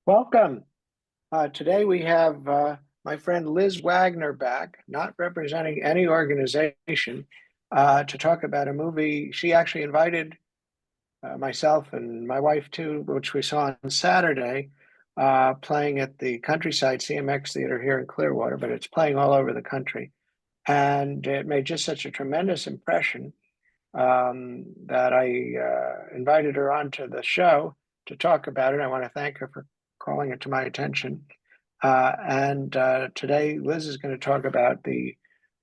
Welcome. Today we have my friend Liz Wagner back, not representing any organization, to talk about a movie. She actually invited myself and my wife too, which we saw on Saturday, playing at the Countryside CMX Theater here in Clearwater, but it's playing all over the country. And it made just such a tremendous impression that I invited her onto the show to talk about it. I want to thank her for calling it to my attention. And today, Liz is going to talk about the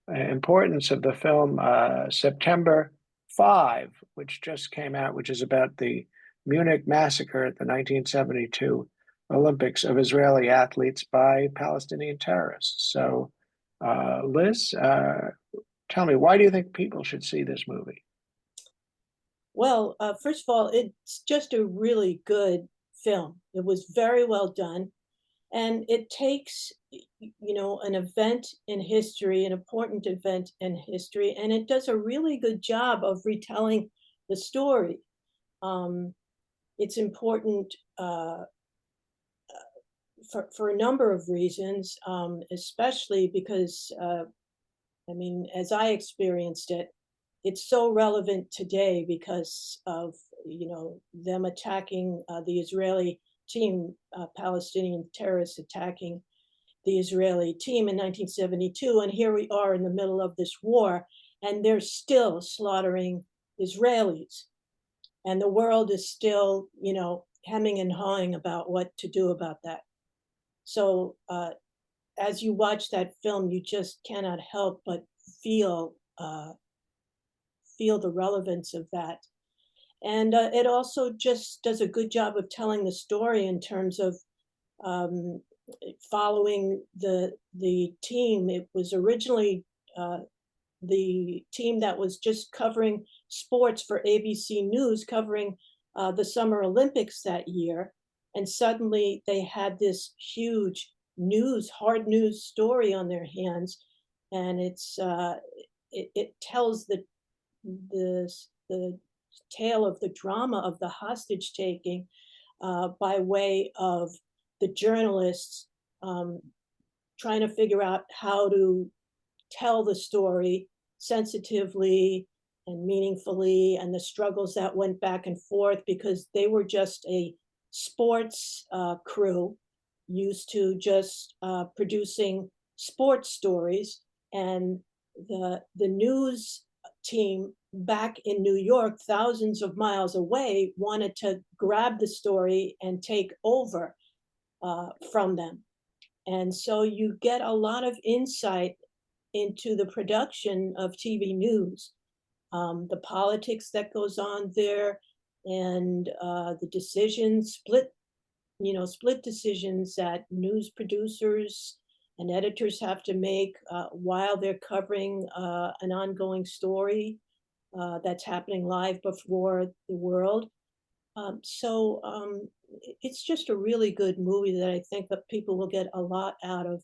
importance of the film September 5, which just came out, which is about the Munich massacre at the 1972 Olympics of Israeli athletes by Palestinian terrorists. So, Liz, tell me, why do you think people should see this movie? Well, first of all, it's just a really good film. It was very well done, and it takes, an event in history, an important event in history, and it does a really good job of retelling the story. Um, it's important for a number of reasons, especially because, as I experienced it, it's so relevant today because of them attacking the Israeli team, Palestinian terrorists attacking the Israeli team in 1972, and here we are in the middle of this war, and they're still slaughtering Israelis, and the world is still hemming and hawing about what to do about that. So as you watch that film, you just cannot help but feel. Feel the relevance of that. And it also just does a good job of telling the story in terms of um, following the team. It was originally the team that was just covering sports for ABC News, covering the Summer Olympics that year. And suddenly they had this huge hard news story on their hands. And it tells the tale of the drama of the hostage taking by way of the journalists trying to figure out how to tell the story sensitively and meaningfully, and the struggles that went back and forth because they were just a sports crew used to just producing sports stories, and the news team back in New York, thousands of miles away, wanted to grab the story and take over from them. And so you get a lot of insight into the production of TV news, the politics that goes on there, and the decisions, split decisions that news producers and editors have to make while they're covering an ongoing story that's happening live before the world. So it's just a really good movie that I think that people will get a lot out of,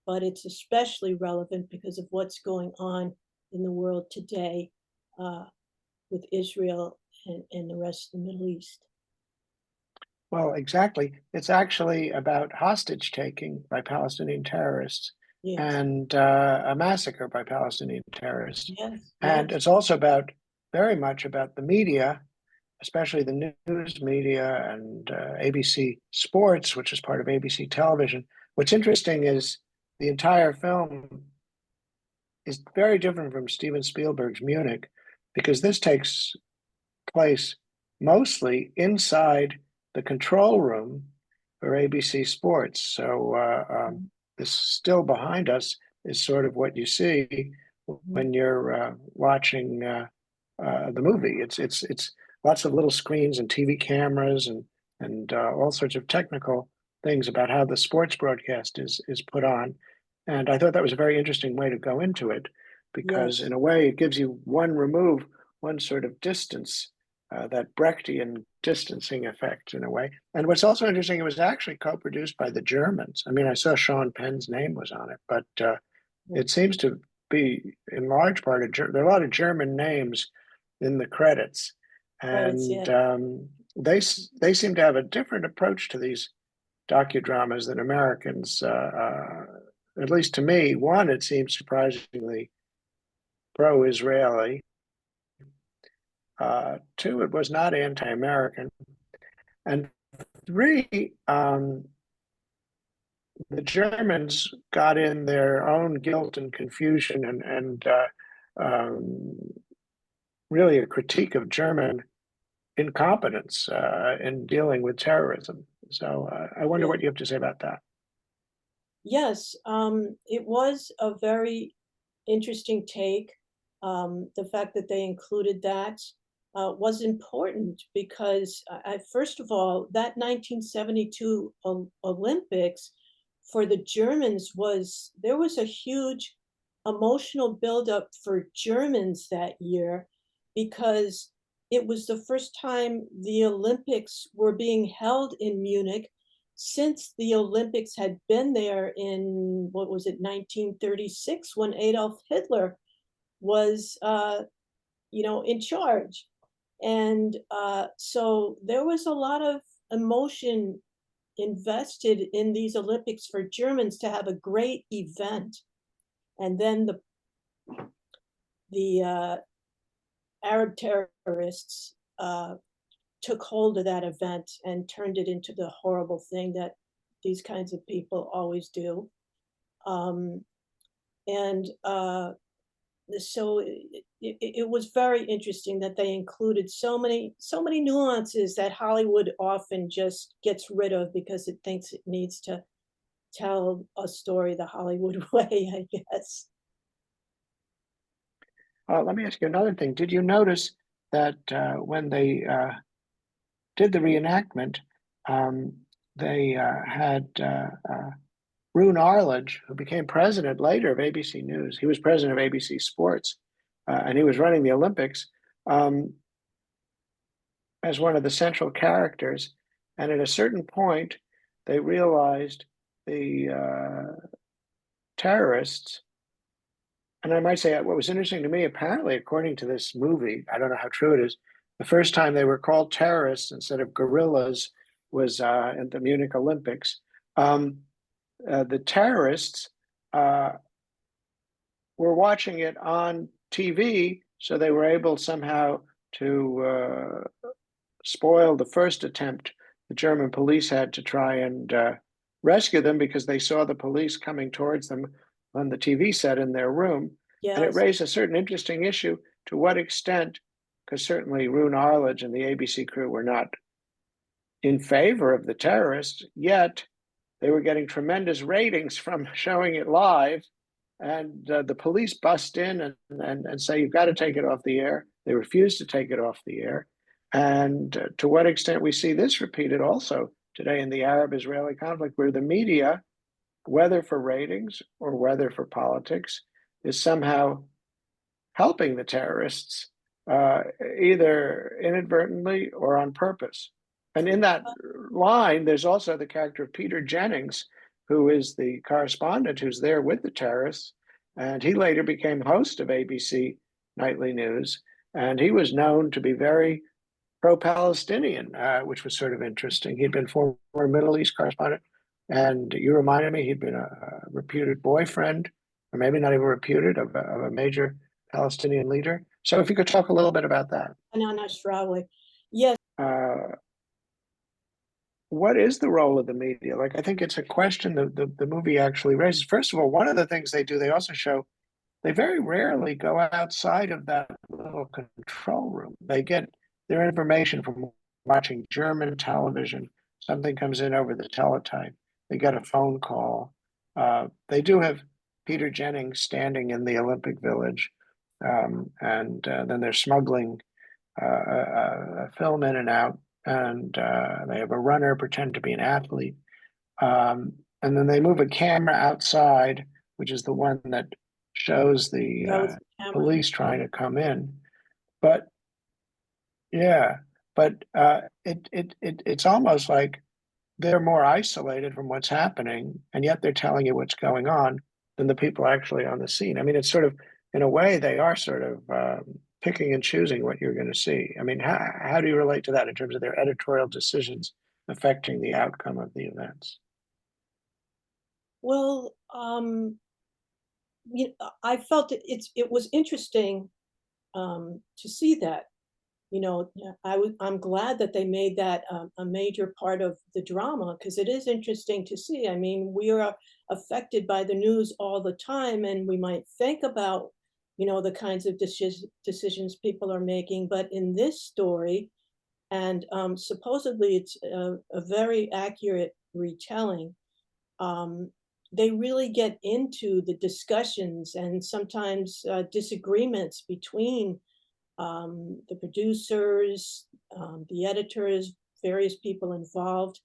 but it's especially relevant because of what's going on in the world today uh, with Israel and the rest of the Middle East. Well, exactly. It's actually about hostage taking by Palestinian terrorists Yes, and a massacre by Palestinian terrorists. yes, And yes, it's also very much about the media, especially the news media and ABC Sports, which is part of ABC Television. What's interesting is the entire film is very different from Steven Spielberg's Munich, because this takes place mostly inside the control room for ABC Sports. So this still behind us is sort of what you see mhm, when you're watching the movie. It's lots of little screens and TV cameras and all sorts of technical things about how the sports broadcast is put on. And I thought that was a very interesting way to go into it, because yes, in a way it gives you one sort of distance, that Brechtian distancing effect in a way. And what's also interesting, it was actually co-produced by the Germans. I mean, I saw Sean Penn's name was on it, but it seems to be in large part there are a lot of German names in the credits, credits, and yeah. they seem to have a different approach to these docudramas than Americans. At least to me, one, it seems surprisingly pro-Israeli. Two, it was not anti-American. And three, the Germans got in their own guilt and confusion and um, really a critique of German incompetence in dealing with terrorism. So I wonder Yeah. what you have to say about that. Yes, it was a very interesting take. The fact that they included that was important because, first of all, that 1972 Olympics for the Germans there was a huge emotional buildup for Germans that year because it was the first time the Olympics were being held in Munich since the Olympics had been there in, what was it, 1936, when Adolf Hitler was, in charge. And so there was a lot of emotion invested in these Olympics for Germans to have a great event. And then the Arab terrorists took hold of that event and turned it into the horrible thing that these kinds of people always do. And so it was very interesting that they included so many nuances that Hollywood often just gets rid of because it thinks it needs to tell a story the Hollywood way, I guess. Let me ask you another thing. Did you notice that when they did the reenactment, they had Roone Arledge, who became president later of ABC News. He was president of ABC Sports, and he was running the Olympics as one of the central characters. And at a certain point, they realized the terrorists. And I might say what was interesting to me, apparently, according to this movie, I don't know how true it is, the first time they were called terrorists instead of guerrillas was at the Munich Olympics. The terrorists were watching it on TV, so they were able somehow to spoil the first attempt the German police had to try and rescue them because they saw the police coming towards them on the TV set in their room. And it Yes. raised a certain interesting issue to what extent, because certainly Roone Arledge and the ABC crew were not in favor of the terrorists, yet they were getting tremendous ratings from showing it live. And the police bust in and say, you've got to take it off the air. They refuse to take it off the air. And to what extent we see this repeated also today in the Arab-Israeli conflict, where the media, whether for ratings or whether for politics, is somehow helping the terrorists, either inadvertently or on purpose. And in that line, there's also the character of Peter Jennings, who is the correspondent who's there with the terrorists. And he later became host of ABC Nightly News. And he was known to be very pro-Palestinian, which was sort of interesting. He'd been former Middle East correspondent. And you reminded me he'd been a reputed boyfriend, or maybe not even reputed, of a major Palestinian leader. So if you could talk a little bit about that. Hanan Ashrawi. Yes. What is the role of the media? Like, I think it's a question that the movie actually raises. First of all, one of the things they do, they also show they very rarely go outside of that little control room. They get their information from watching German television. Something comes in over the teletype. They get a phone call. They do have Peter Jennings standing in the Olympic Village, and then they're smuggling a film in and out, and they have a runner pretend to be an athlete. And then they move a camera outside, which is the one that shows the police trying to come in. But yeah, but it's almost like they're more isolated from what's happening, and yet they're telling you what's going on than the people actually on the scene. I mean, it's sort of, in a way, they are sort of picking and choosing what you're going to see. I mean, how do you relate to that in terms of their editorial decisions affecting the outcome of the events? Well, I felt it was interesting to see that. I'm glad that they made that a major part of the drama, because it is interesting to see. I mean, we are affected by the news all the time, and we might think about, the kinds of decisions people are making. But in this story, and supposedly it's a very accurate retelling, um, they really get into the discussions and sometimes disagreements between the producers, the editors, various people involved,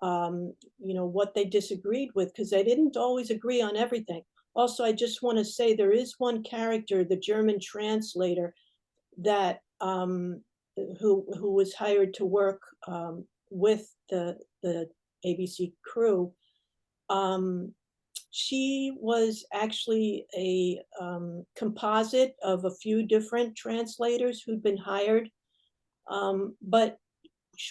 what they disagreed with, because they didn't always agree on everything. Also, I just want to say there is one character, the German translator, that who was hired to work with the ABC crew. She was actually a composite of a few different translators who'd been hired. But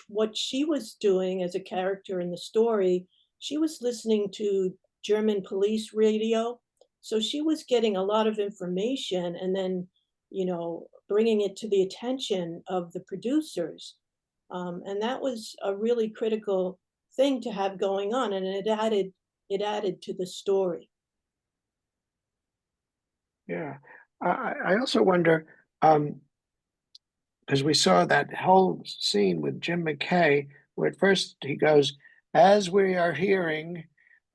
what she was doing as a character in the story, she was listening to German police radio. So she was getting a lot of information and then, bringing it to the attention of the producers. And that was a really critical thing to have going on. And it added to the story. Yeah. I also wonder, because we saw that whole scene with Jim McKay, where at first he goes, as we are hearing,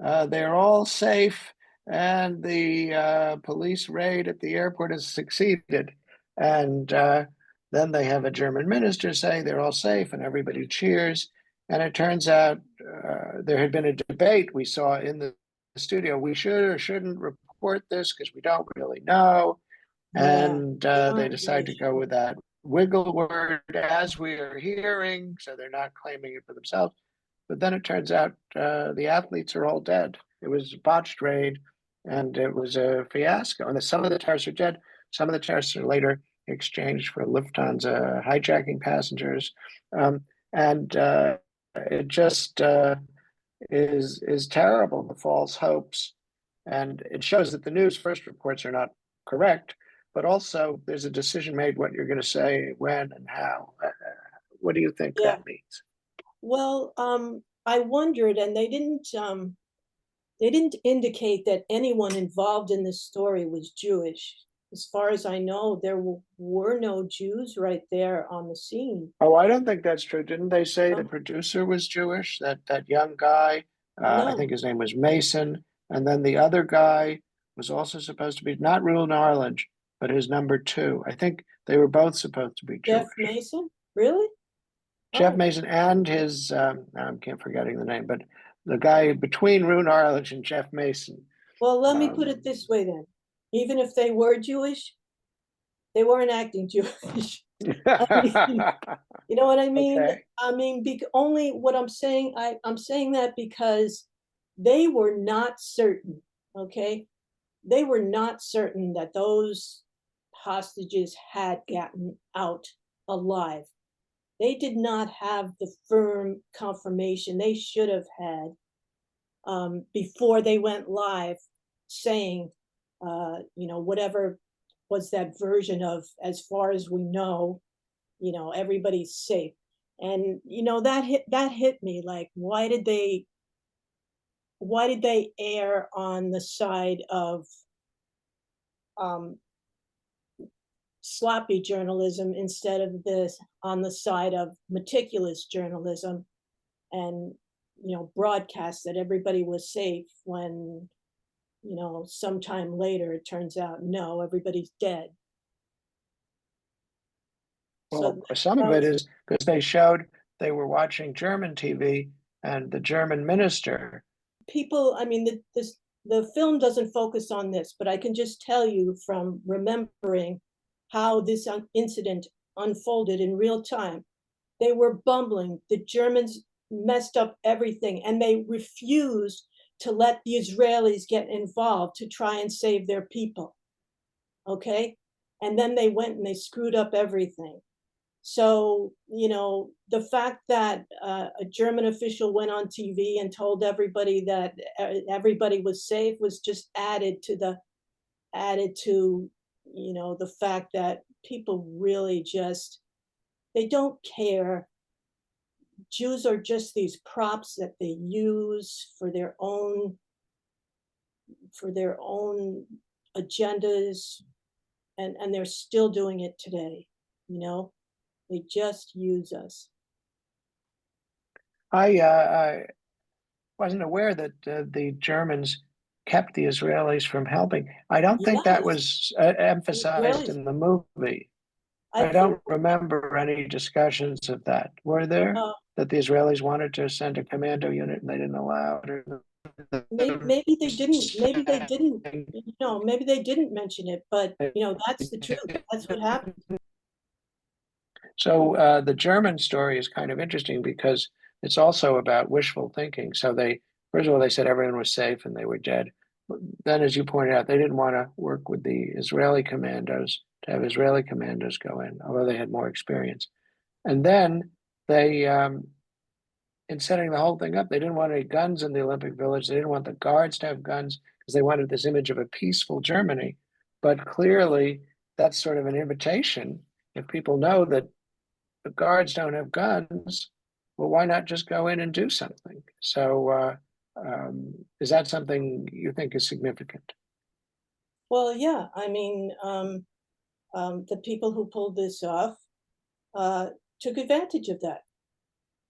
they're all safe, and the police raid at the airport has succeeded. And then they have a German minister say they're all safe, and everybody cheers. And it turns out there had been a debate we saw in the studio. We should or shouldn't report this because we don't really know. Yeah, And they they aren't decide really to go sure. with that wiggle word, as we are hearing, so they're not claiming it for themselves. But then it turns out the athletes are all dead. It was a botched raid, and it was a fiasco. And some of the terrorists are dead. Some of the terrorists are later exchanged for Lufthansa hijacking passengers, and it just is terrible. The false hopes, and it shows that the news first reports are not correct, but also there's a decision made what you're going to say, when, and how. What do you think Yeah. that means? Well, I wondered, and they didn't indicate that anyone involved in this story was Jewish. As far as I know, there were no Jews right there on the scene. Oh, I don't think that's true. Didn't they say the No, producer was Jewish? That young guy, I no, think his name was Mason, and then the other guy was also supposed to be not Rule Narledge, but his number two. I think they were both supposed to be Jeff Jewish. Mason? Really? Jeff Oh, Mason and his, I can't forgetting the name, but the guy between Rune Arledge and Jeff Mason. well, let me put Um, it this way then. Even if they were Jewish, they weren't acting Jewish. I mean, you know what I mean? okay. I mean, only what I'm saying, I'm saying that because they were not certain, okay? They were not certain that those hostages had gotten out alive. They did not have the firm confirmation they should have had before they went live, saying, whatever was that version of, as far as we know, everybody's safe. And that hit me, like, why did they err on the side of um, sloppy journalism instead of this on the side of meticulous journalism, and broadcast that everybody was safe when sometime later it turns out no, everybody's dead. So Well, some that of it was is because they showed they were watching German TV and the German minister. people. I mean, the film doesn't focus on this, but I can just tell you from remembering how this incident unfolded in real time. They were bumbling. The Germans messed up everything, and they refused to let the Israelis get involved to try and save their people. Okay? And then they went and they screwed up everything. So, the fact that a German official went on TV and told everybody that everybody was safe was just added to, the fact that people really just, they don't care. Jews are just these props that they use for their own agendas, and they're still doing it today, they just use us. I wasn't aware that the Germans kept the Israelis from helping. I don't think that Yes, was the emphasized Israelis, in the movie. I I think, don't remember any discussions of that. Were there? uh, That the Israelis wanted to send a commando unit and they didn't allow it? maybe they didn't, maybe they didn't mention it, but that's the truth. That's what happened. So the German story is kind of interesting because it's also about wishful thinking. So they, first of all, they said everyone was safe and they were dead. Then, as you pointed out, they didn't want to work with the Israeli commandos, to have Israeli commandos go in, although they had more experience. And then they, in setting the whole thing up, they didn't want any guns in the Olympic Village. They didn't want the guards to have guns because they wanted this image of a peaceful Germany. But clearly, that's sort of an invitation. If people know that the guards don't have guns, well, why not just go in and do something? So, is that something you think is significant? Well, yeah, I mean, the people who pulled this off uh, took advantage of that.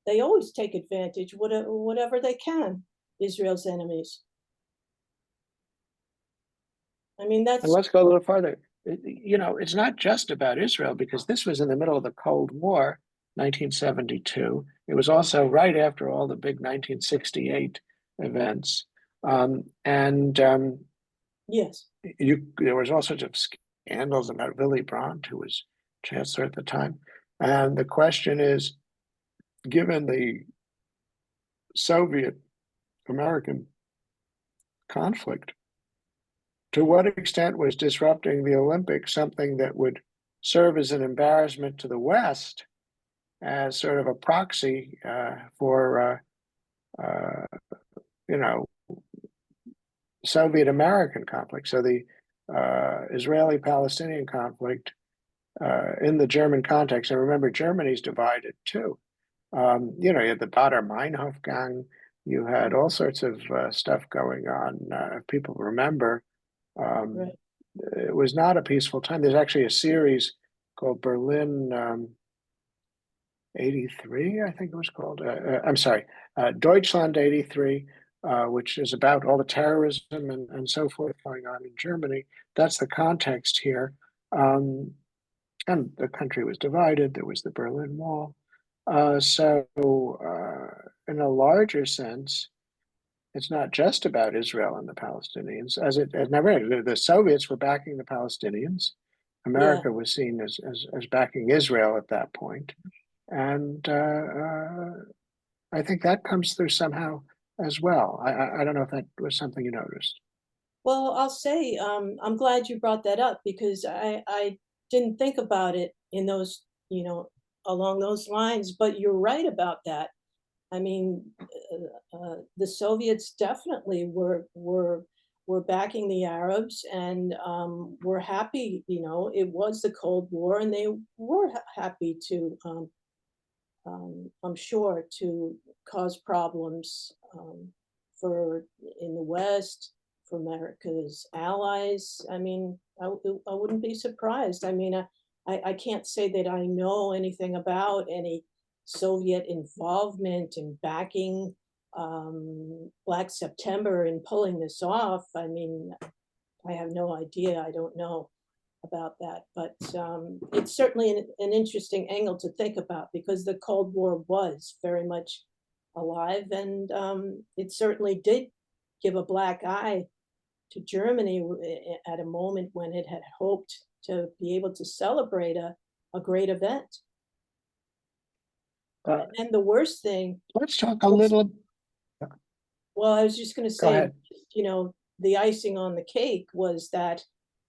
They always take advantage, whatever they can, Israel's enemies. I mean, And that's, let's go a little farther. It's not just about Israel because this was in the middle of the Cold War, 1972. It was also right after all the big 1968 events. And yes, there was all sorts of scandals about Willy Brandt, who was chancellor at the time. And the question is, given the Soviet American conflict, to what extent was disrupting the Olympics something that would serve as an embarrassment to the West as sort of a proxy for, you know, Soviet American conflict? So the Israeli Palestinian conflict in the German context, and remember, Germany's divided too. You had the Bader Meinhof gang, you had all sorts of stuff going on. If people remember, um, right, it was not a peaceful time. There's actually a series called Berlin 83, I think it was called. I'm sorry, Deutschland 83, which is about all the terrorism and so forth going on in Germany. That's the context here. Um, and the country was divided. There was the Berlin Wall. In a larger sense, it's not just about Israel and the Palestinians. As never, the Soviets were backing the Palestinians. yeah. America was seen as backing Israel at that point, and I think that comes through somehow as well. I don't know if that was something you noticed. Well, I'll say, I'm glad you brought that up because I didn't think about it in those, along those lines, but you're right about that. I mean, the Soviets definitely were backing the Arabs and were happy. It was the Cold War, and they were happy to, I'm sure, to cause problems for in the West, for America's allies. I mean, I wouldn't be surprised. I mean, I can't say that I know anything about any Soviet involvement in backing Black September and pulling this off. I mean, I have no idea. I don't know about that, but it's certainly an interesting angle to think about because the Cold War was very much alive, and it certainly did give a black eye to Germany at a moment when it had hoped to be able to celebrate a great event. Uh, And the worst thing let's talk a was, little. well, I was just going to Go say, ahead. the icing on the cake was that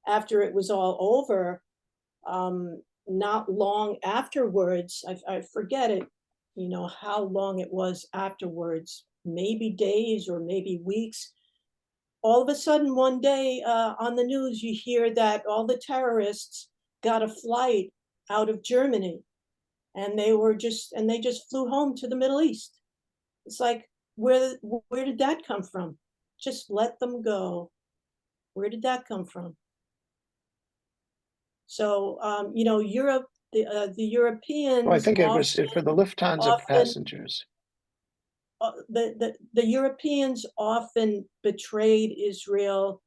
after it was all over, not long afterwards, I forget it, how long it was afterwards, maybe days or maybe weeks. All of a sudden, one day on the news, you hear that all the terrorists got a flight out of Germany, and they just flew home to the Middle East. It's like, where did that come from? Just let them go. Where did that come from? So, Europe, the Well, I Europeans think it was for the Lufthansa often passengers. the Europeans often betrayed Israel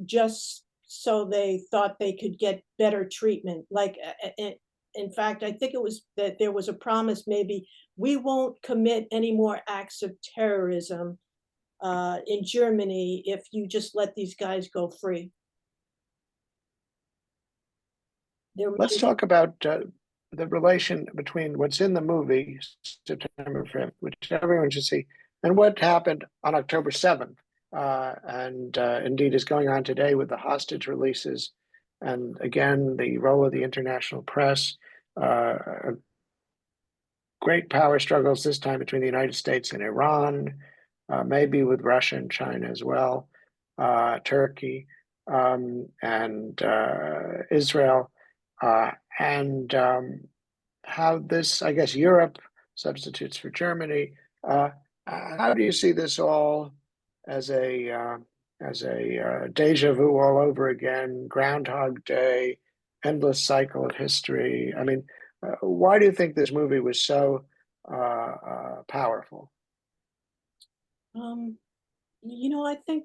just so they thought they could get better treatment. Like, in fact, I think it was that there was a promise, maybe we won't commit any more acts of terrorism in Germany if you just let these guys go free. Let's talk about the relation between what's in the movie September 5th, which everyone should see, and what happened on October 7th, and indeed is going on today with the hostage releases, and again, the role of the international press, great power struggles this time between the United States and Iran, maybe with Russia and China as well, Turkey, and Israel. And how this, I guess, Europe substitutes for Germany. How do you see this all as a deja vu all over again, Groundhog Day, endless cycle of history? I mean, why do you think this movie was so powerful? Um, I think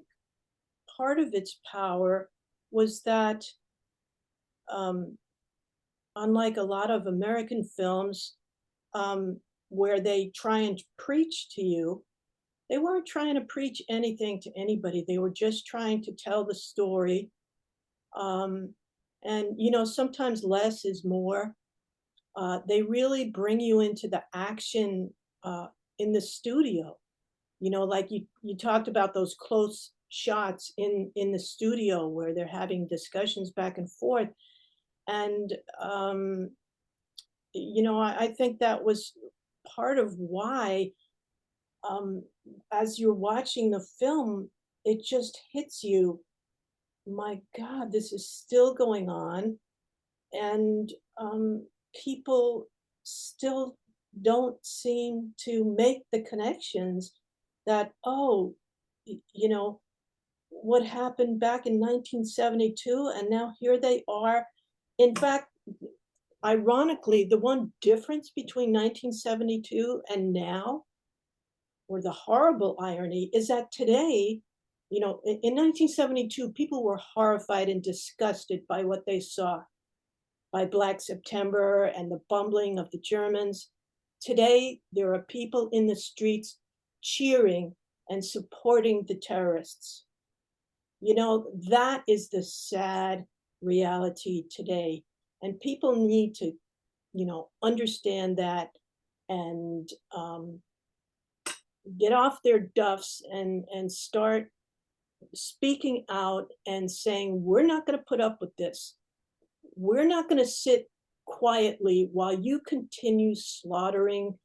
part of its power was that, um, unlike a lot of American films, where they try and preach to you, they weren't trying to preach anything to anybody. They were just trying to tell the story. Um, and, sometimes less is more. They really bring you into the action in the studio. Like you talked about those close shots in the studio where they're having discussions back and forth. And, I think that was part of why, um, as you're watching the film, it just hits you. My God, this is still going on. And people still don't seem to make the connections that, oh, what happened back in 1972, and now here they are. In fact, ironically, the one difference between 1972 and now, or the horrible irony, is that today, in 1972, people were horrified and disgusted by what they saw, by Black September and the bumbling of the Germans. Today, there are people in the streets cheering and supporting the terrorists. That is the sad reality today. And people need to, understand that, and get off their duffs and start speaking out and saying, we're not going to put up with this. We're not going to sit quietly while you continue slaughtering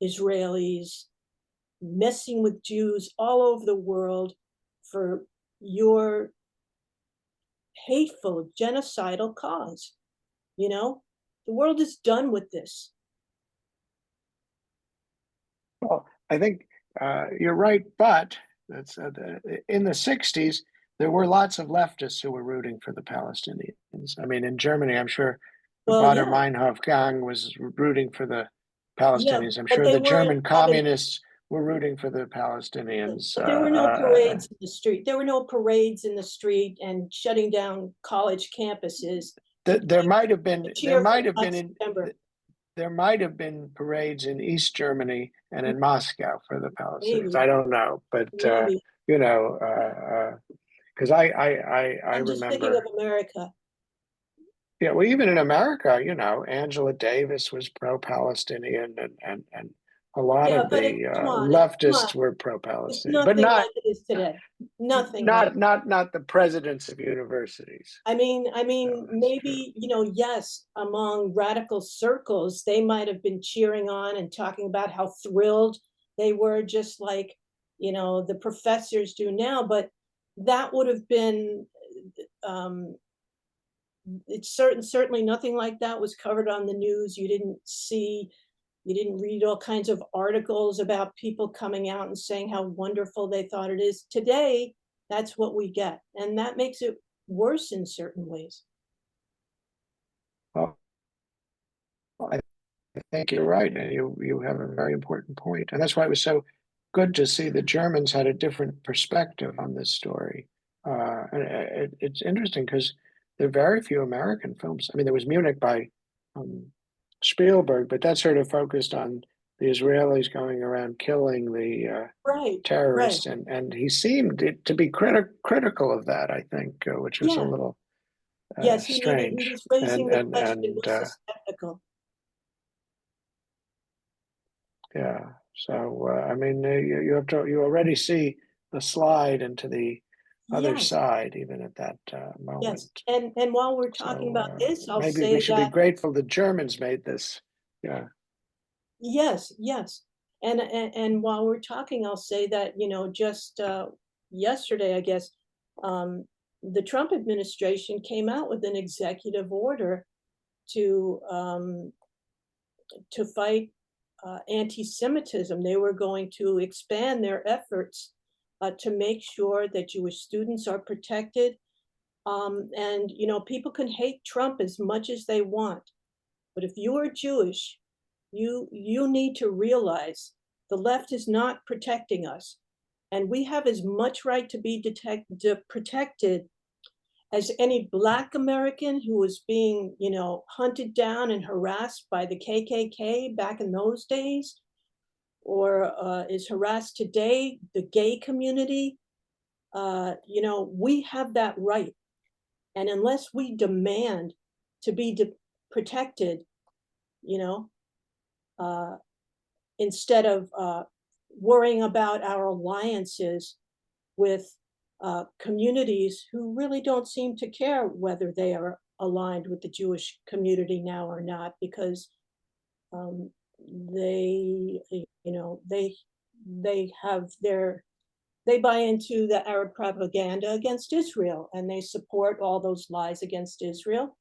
Israelis, messing with Jews all over the world for your hateful, genocidal cause. The world is done with this. Well, I think you're right, but that's in the 60s, there were lots of leftists who were rooting for the Palestinians. I mean, in Germany, I'm sure the Well, Bader yeah, Meinhof gang was rooting for the yeah, Palestinians. I'm but sure they the weren't German having, communists were rooting for the Palestinians. but there were no parades in the street. There were no parades in the street and shutting down college campuses there might have been to cheer for Black in September. there might have been parades in East Germany and in Moscow for the Palestinians. Maybe, I don't know, but maybe. you know, because I I'm just thinking of remember, America. yeah, well, even in America, Angela Davis was pro-Palestinian, and a lot Yeah, of but the come on, leftists were it's pro-Palestinian, but nothing like it is today. Nothing like. not the presidents of universities. I No, mean, that's true. maybe, yes, among radical circles, they might have been cheering on and talking about how thrilled they were, just like, the professors do now. But that would have been, um, it's certainly nothing like that was covered on the news. You didn't read all kinds of articles about people coming out and saying how wonderful they thought it is. Today, that's what we get. And that makes it worse in certain ways. Well, I think you're right, and you have a very important point, and that's why it was so good to see the Germans had a different perspective on this story. And it's interesting because there are very few American films. I mean, there was Munich by um, Spielberg, but that sort of focused on the Israelis going around killing the Right, right. terrorists, and he seemed to be critical of that. I think, which was a Yeah. little Yes, he strange, was raising the question, and what's the spectacle? yeah. So I mean, you already see the slide into the other Yes, side, even at that yes. moment. And while we're talking So about this, I'll maybe we say should be that grateful the Germans made this. Yeah. yes, yes. And while we're talking, I'll say that, just yesterday, I guess, um, the Trump administration came out with an executive order to fight anti-Semitism. They were going to expand their efforts to make sure that Jewish students are protected. And people can hate Trump as much as they want, but if you are Jewish, you need to realize the left is not protecting us, and we have as much right to be protected as any Black American who was being, hunted down and harassed by the KKK back in those days, or is harassed today, the gay community. We have that right. And unless we demand to be protected, you know, uh, instead of worrying about our alliances with communities who really don't seem to care whether they are aligned with the Jewish community now or not, because um, they, they have they buy into the Arab propaganda against Israel, and they support all those lies against Israel.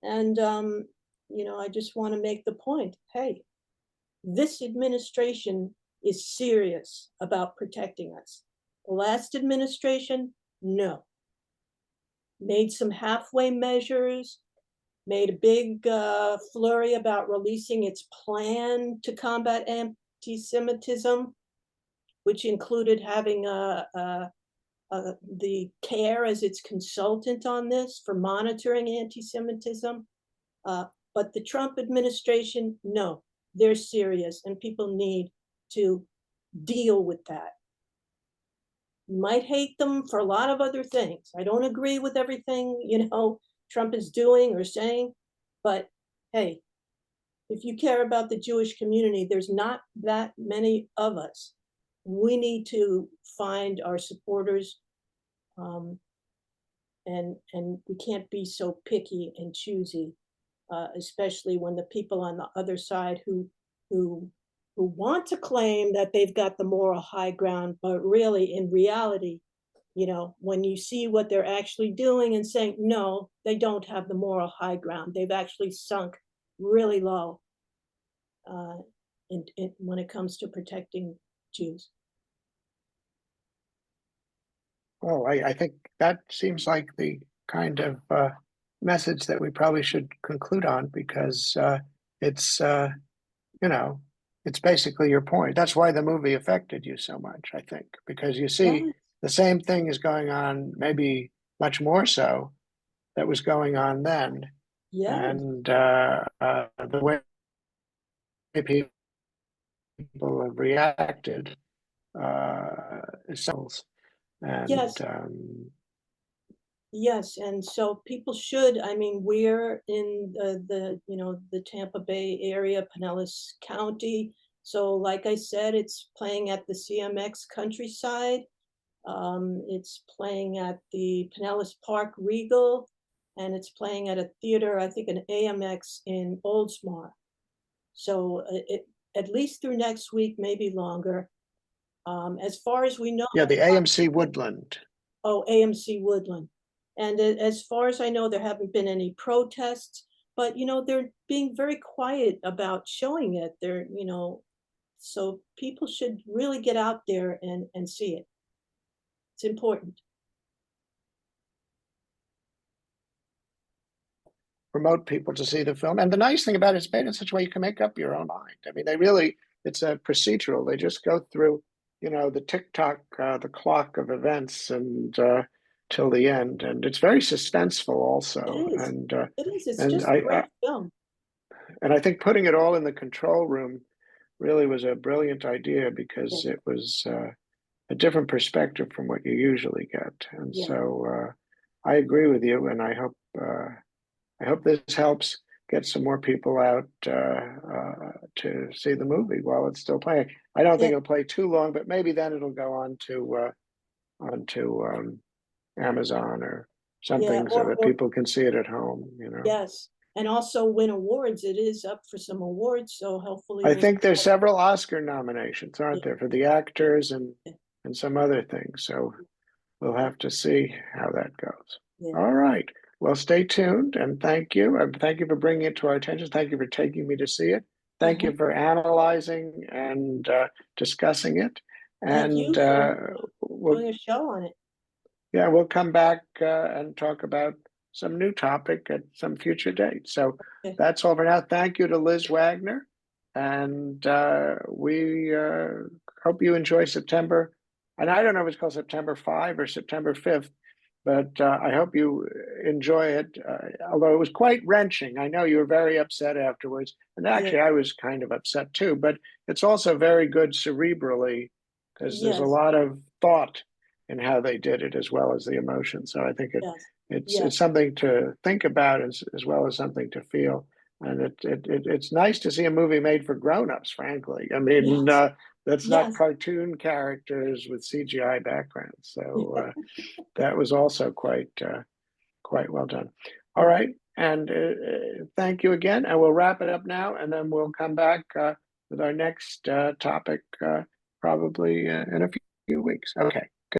And I just want to make the point, hey, this administration is serious about protecting us. The last administration, no. Made some halfway measures, made a big flurry about releasing its plan to combat anti-Semitism, which included having the CARE as its consultant on this for monitoring anti-Semitism. But the Trump administration, no, they're serious, and people need to deal with that. You might hate them for a lot of other things. I don't agree with everything, Trump is doing or saying, but hey, if you care about the Jewish community, there's not that many of us. We need to find our supporters, and we can't be so picky and choosy, especially when the people on the other side who who want to claim that they've got the moral high ground, but really, in reality, when you see what they're actually doing and saying, no, they don't have the moral high ground. They've actually sunk really low uh, when it comes to protecting Jews. Well, I think that seems like the kind of message that we probably should conclude on because it's you know, it's basically your point. That's why the movie affected you so much, I think, because you see Yes, the same thing is going on, maybe much more so, that was going on then. yes, And the way people have reacted is cells. And yes. Yes, and so people should, I mean, we're in the Tampa Bay area, Pinellas County, So like I said, it's playing at the CMX Countryside. It's playing at the Pinellas Park Regal, and it's playing at a theater, I think an AMX in Oldsmar. So at least through next week, maybe longer. As far as we know, Yeah, the AMC Woodland. oh, AMC Woodland. And as far as I know, there haven't been any protests, but they're being very quiet about showing it. So people should really get out there and see it. It's important. Promote people to see the film. And the nice thing about it, it's made in such a way you can make up your own mind. I mean, it's a procedural. They just go through, the tick-tock, the clock of events and till the end. And it's very suspenseful It also. is. It is. It's And just a great film. I think putting it all in the control room really was a brilliant idea because Yeah. it was a different perspective from what you usually get. And Yeah. so I agree with you, and I hope this helps get some more people out to see the movie while it's still playing. I don't think Yeah. it'll play too long, but maybe then it'll go on to Amazon or Yeah. something so that people can see it at home. Yes. And also win awards. It is up for some awards, so hopefully I there's think there's several Oscar nominations, aren't there, for the actors and yeah. some other things. So we'll have to see how that goes. Yeah. All right. Well, stay tuned and thank you. Thank you for bringing it to our attention. Thank you for taking me to see it. Thank you for analyzing and discussing it. Thank And you for we'll, doing a show on it. yeah, we'll come back and talk about some new topic at some future date. So Okay. that's all for now. Thank you to Liz Wagner. And we hope you enjoy September. And I don't know if it's called September 5 or September 5th, but I hope you enjoy it. Although it was quite wrenching. I know you were very upset afterwards. And actually, Yeah. I was kind of upset too. But it's also very good cerebrally because there's a Yes. lot of thought in how they did it as well as the emotion. So I think Yes. it's Yes. something to think about as well as something to feel. And it's nice to see a movie made for grown-ups, frankly. I mean, Yes. that's not Yes. cartoon characters with CGI backgrounds. So that was also quite well done. All right, and thank you again. And we'll wrap it up now, and then we'll come back with our next topic probably in a few weeks. Okay.